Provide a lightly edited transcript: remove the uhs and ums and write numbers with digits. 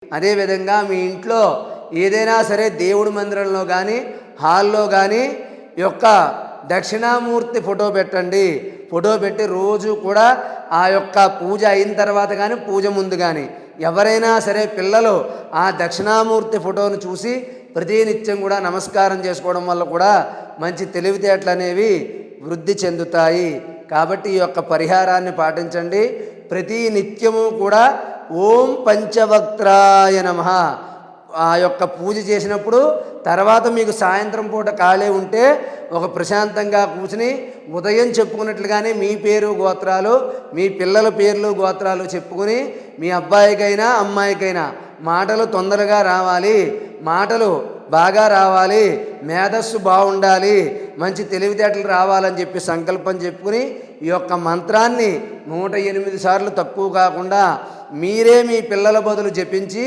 అదేవిధంగా మీ ఇంట్లో ఏదైనా సరే దేవుడి మందిరంలో కానీ హాల్లో కానీ యొక్క దక్షిణామూర్తి ఫోటో పెట్టండి. ఫోటో పెట్టి రోజు కూడా ఆ యొక్క పూజ అయిన తర్వాత కానీ పూజ ముందు కానీ ఎవరైనా సరే పిల్లలు ఆ దక్షిణామూర్తి ఫోటోను చూసి ప్రతినిత్యం కూడా నమస్కారం చేసుకోవడం వల్ల కూడా మంచి తెలివితేటలు అనేవి వృద్ధి చెందుతాయి. కాబట్టి ఈ యొక్క పరిహారాన్ని పాటించండి. ప్రతి నిత్యము కూడా ఓం పంచవక్త్రాయ నమః ఆ యొక్క పూజ చేసినప్పుడు తర్వాత మీకు సాయంత్రం పూట ఖాళీ ఉంటే ఒక ప్రశాంతంగా కూర్చుని ఉదయం చెప్పుకున్నట్లుగానే మీ పేరు గోత్రాలు, మీ పిల్లల పేర్లు గోత్రాలు చెప్పుకుని మీ అబ్బాయికైనా అమ్మాయికైనా మాటలు తొందరగా రావాలి, మాటలు బాగా రావాలి, మేధస్సు బాగుండాలి, మంచి తెలివితేటలు రావాలని చెప్పి సంకల్పం చెప్పుకుని ఈ యొక్క మంత్రాన్ని 108 సార్లు తక్కువ కాకుండా మీరే మీ పిల్లల బదులు జపించి